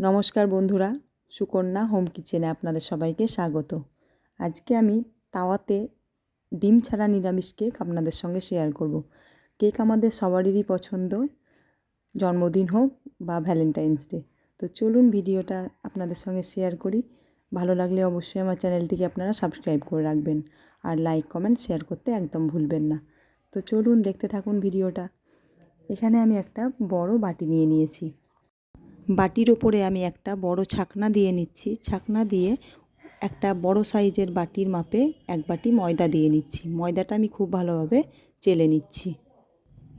নমস্কার বন্ধুরা, সুকন্যা হোম কিচেনে আপনাদের সবাইকে স্বাগত। আজকে আমি তাওয়াতে ডিম ছাড়া নিরামিষ কেক আপনাদের সঙ্গে শেয়ার করব। কেক আমাদের সবারই পছন্দ, জন্মদিন হোক বা ভ্যালেন্টাইন্স ডে। তো চলুন ভিডিওটা আপনাদের সঙ্গে শেয়ার করি। ভালো লাগলে অবশ্যই আমার চ্যানেলটিকে আপনারা সাবস্ক্রাইব করে রাখবেন আর লাইক কমেন্ট শেয়ার করতে একদম ভুলবেন না। তো চলুন দেখতে থাকুন ভিডিওটা। এখানে আমি একটা বড় বাটি নিয়ে নিয়েছি। বাটির ওপরে আমি একটা বড় ছাকনা দিয়ে নিচ্ছি। ছাকনা দিয়ে একটা বড় সাইজের বাটির মাপে এক বাটি ময়দা দিয়ে নিচ্ছি। ময়দাটা আমি খুব ভালোভাবে চেলে নিচ্ছি।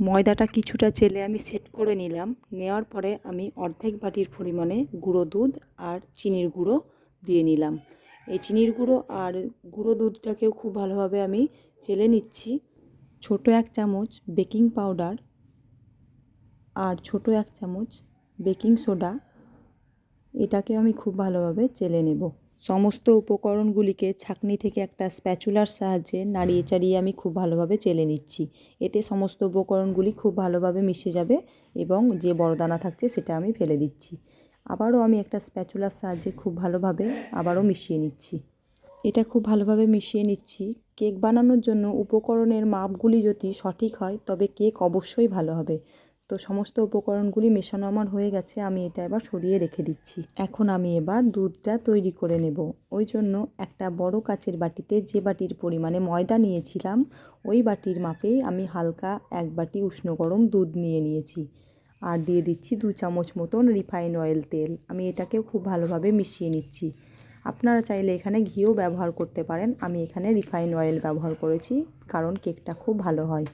ময়দাটা কিছুটা চেলে আমি সেট করে নিলাম। নেওয়ার পরে আমি অর্ধেক বাটির পরিমাণে গুঁড়ো দুধ আর চিনির গুঁড়ো দিয়ে নিলাম। এই চিনির গুঁড়ো আর গুঁড়ো দুধটাকেও খুব ভালোভাবে আমি চেলে নিচ্ছি। ছোট এক চামচ বেকিং পাউডার আর ছোট এক চামচ বেকিং সোডা, এটাকে আমি খুব ভালোভাবে চেলে নেব। সমস্ত উপকরণগুলিকে ছাঁকনি থেকে একটা স্প্যাচুলার সাহায্যে নাড়িয়ে চাড়িয়ে আমি খুব ভালোভাবে চেলে নিচ্ছি। এতে সমস্ত উপকরণগুলি খুব ভালোভাবে মিশে যাবে এবং যে বড় দানা থাকছে সেটা আমি ফেলে দিচ্ছি। আবারও আমি একটা স্প্যাচুলার সাহায্যে খুব ভালোভাবে আবারও মিশিয়ে নিচ্ছি। এটা খুব ভালোভাবে মিশিয়ে নিচ্ছি। কেক বানানোর জন্য উপকরণের মাপগুলি যদি সঠিক হয় তবে কেক অবশ্যই ভালো হবে। তো সমস্ত উপকরণগুলি মেশানো আমার হয়ে গেছে, আমি এটা এবার সরিয়ে রেখে দিচ্ছি। এখন আমি এবার দুধটা তৈরি করে নেব। ওই জন্য একটা বড় কাচের বাটিতে যে বাটির পরিমাণে ময়দা নিয়েছিলাম ওই বাটির মাপেই আমি হালকা এক বাটি উষ্ণ গরম দুধ নিয়ে নিয়েছি আর দিয়ে দিচ্ছি 2 চামচ মতন রিফাইন অয়েল তেল। আমি এটাকেও খুব ভালোভাবে মিশিয়ে নিচ্ছি। আপনারা চাইলে এখানে ঘিও ব্যবহার করতে পারেন, আমি এখানে রিফাইন অয়েল ব্যবহার করেছি কারণ কেকটা খুব ভালো হয়।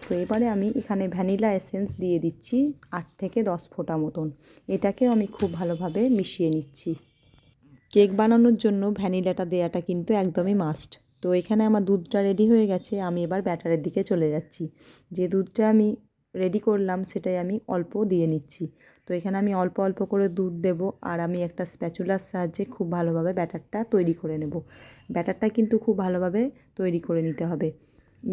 তো এবারে আমি এখানে ভ্যানিলা এসেন্স দিয়ে দিচ্ছি 8 থেকে 10 ফোঁটা মতন। এটাকেও আমি খুব ভালোভাবে মিশিয়ে নিচ্ছি। কেক বানানোর জন্য ভ্যানিলাটা দেওয়াটা কিন্তু একদমই মাস্ট। তো এখানে আমার দুধটা রেডি হয়ে গেছে, আমি এবার ব্যাটারের দিকে চলে যাচ্ছি। যে দুধটা আমি রেডি করলাম সেটাই আমি অল্প দিয়ে নিচ্ছি। তো এখানে আমি অল্প অল্প করে দুধ দেব আর আমি একটা স্প্যাচুলার সাহায্যে খুব ভালোভাবে ব্যাটারটা তৈরি করে নেব। ব্যাটারটা কিন্তু খুব ভালোভাবে তৈরি করে নিতে হবে।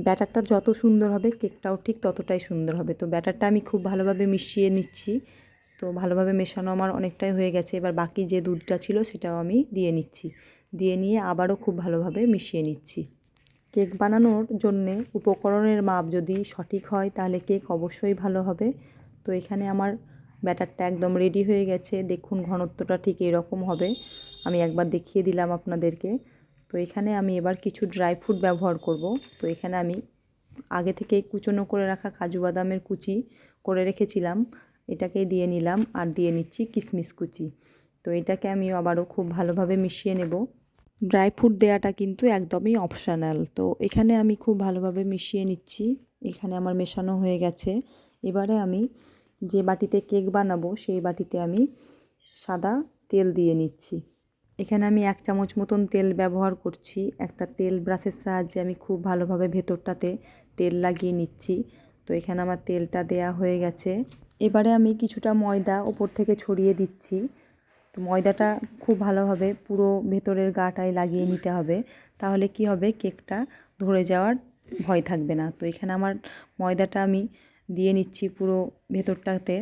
ব্যাটারটা যত সুন্দর হবে কেকটাও ঠিক ততটাই সুন্দর হবে। তো ব্যাটারটা আমি খুব ভালোভাবে মিশিয়ে নিচ্ছি। তো ভালোভাবে মেশানো আমার অনেকটাই হয়ে গেছে। এবার বাকি যে দুধটা ছিল সেটাও আমি দিয়ে নিচ্ছি। দিয়ে নিয়ে আবারও খুব ভালোভাবে মিশিয়ে নিচ্ছি। কেক বানানোর জন্যে উপকরণের মাপ যদি সঠিক হয় তাহলে কেক অবশ্যই ভালো হবে। তো এখানে আমার ব্যাটারটা একদম রেডি হয়ে গেছে। দেখুন ঘনত্বটা ঠিক এরকম হবে। আমি একবার দেখিয়ে দিলাম আপনাদেরকে। তো এখানে আমি এবার কিছু ড্রাই ফ্রুট ব্যবহার করব। তো এখানে আমি আগে থেকে কুচনো করে রাখা কাজু বাদামের কুচি করে রেখেছিলাম, এটাকে দিয়ে নিলাম আর দিয়ে নিচ্ছি কিশমিশ কুচি। তো এটাকে আমি আবারও খুব ভালোভাবে মিশিয়ে নেব। ড্রাই ফ্রুট দেওয়াটা কিন্তু একদমই অপশানাল। তো এখানে আমি খুব ভালোভাবে মিশিয়ে নিচ্ছি। এখানে আমার মেশানো হয়ে গেছে। এবারে আমি যে বাটিতে কেক বানাবো সেই বাটিতে আমি সাদা তেল দিয়ে নিচ্ছি। এখানে আমি 1 চামচ মতন তেল ব্যবহার করছি। একটা তেল ব্রাশের সাহায্যে আমি খুব ভালোভাবে ভেতরটাতে তেল লাগিয়ে নিচ্ছি। তো এখানে আমার তেলটা দেয়া হয়ে গেছে। এবারে আমি কিছুটা ময়দা ওপর থেকে ছড়িয়ে দিচ্ছি। তো ময়দাটা খুব ভালোভাবে পুরো ভেতরের গাটায় লাগিয়ে নিতে হবে, তাহলে কি হবে কেকটা ধরে যাওয়ার ভয় থাকবে না। তো এখানে আমার ময়দাটা আমি দিয়ে নিচ্ছি পুরো ভেতরটাতে।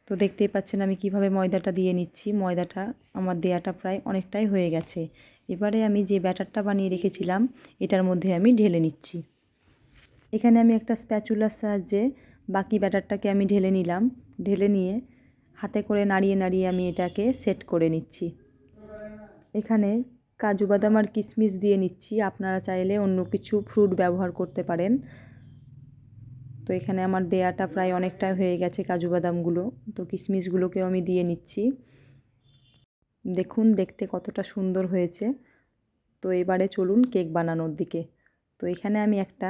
তো দেখতেই পাচ্ছেন আমি কিভাবে ময়দাটা দিয়ে নিচ্ছি। ময়দাটা আমার দেয়াটা প্রায় অনেকটাই হয়ে গেছে। এবারে আমি যে ব্যাটারটা বানিয়ে রেখেছিলাম এটার মধ্যে আমি ঢেলে নিচ্ছি। এখানে আমি একটা স্প্যাচুলার সাহায্যে বাকি ব্যাটারটাকে আমি ঢেলে নিলাম। ঢেলে নিয়ে হাতে করে নাড়িয়ে নাড়িয়ে আমি এটাকে সেট করে নিচ্ছি। এখানে কাজু বাদাম আর কিশমিশ দিয়ে নিচ্ছি। আপনারা চাইলে অন্য কিছু ফ্রুট ব্যবহার করতে পারেন। তো এখানে আমার দেয়াটা প্রায় অনেকটা হয়ে গেছে কাজু বাদামগুলো। তো কিশমিশগুলোকেও আমি দিয়ে নিচ্ছি। দেখুন দেখতে কতটা সুন্দর হয়েছে। তো এবারে চলুন কেক বানানোর দিকে। তো এখানে আমি একটা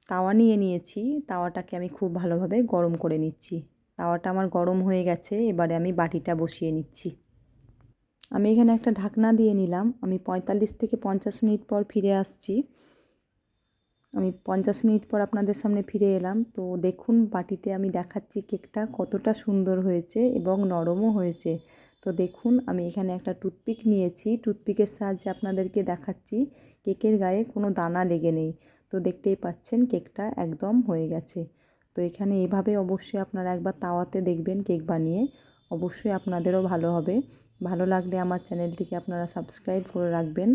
তাওয়া নিয়ে নিয়েছি। তাওয়াটাকে আমি খুব ভালোভাবে গরম করে নিচ্ছি। তাওয়াটা আমার গরম হয়ে গেছে। এবারে আমি বাটিটা বসিয়ে নিচ্ছি। আমি এখানে একটা ঢাকনা দিয়ে নিলাম। আমি 45 থেকে 50 মিনিট পর ফিরে আসছি। আমি 50 মিনিট পর আপনাদের সামনে ফিরে এলাম। তো দেখুন বাটিতে আমি দেখাচ্ছি কেকটা কতটা সুন্দর হয়েছে এবং নরমও হয়েছে। তো দেখুন আমি এখানে একটা টুথপিক নিয়েছি। টুথপিকের সাহায্যে আপনাদেরকে দেখাচ্ছি কেকের গায়ে কোনো দানা লেগে নেই। তো দেখতেই পাচ্ছেন কেকটা একদম হয়ে গেছে। তো এখানে এভাবে অবশ্যই আপনারা একবার তাওয়াতে দেখবেন কেক বানিয়ে, অবশ্যই আপনাদেরও ভালো হবে। ভালো লাগলে আমার চ্যানেলটিকে আপনারা সাবস্ক্রাইব করে রাখবেন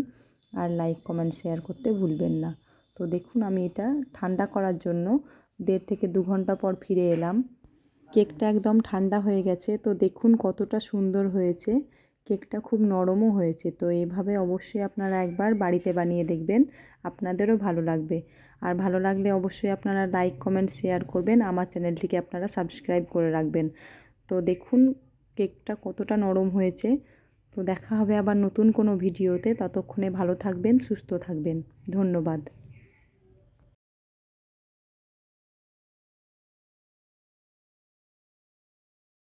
আর লাইক কমেন্ট শেয়ার করতে ভুলবেন না। তো দেখুন আমি এটা ঠান্ডা করার জন্য 1.5 থেকে 2 ঘন্টা পর ফিরে এলাম। কেকটা একদম ঠান্ডা হয়ে গেছে। তো দেখুন কতটা সুন্দর হয়েছে, কেকটা খুব নরমও হয়েছে। তো এইভাবে অবশ্যই আপনারা একবার বাড়িতে বানিয়ে দেখবেন, আপনাদেরও ভালো লাগবে। আর ভালো লাগলে অবশ্যই আপনারা লাইক কমেন্ট শেয়ার করবেন, আমার চ্যানেলটিকে আপনারা সাবস্ক্রাইব করে রাখবেন। তো দেখুন কেকটা কতটা নরম হয়েছে। তো দেখা হবে আবার নতুন কোনো ভিডিওতে, ততক্ষণে ভালো থাকবেন, সুস্থ থাকবেন। ধন্যবাদ।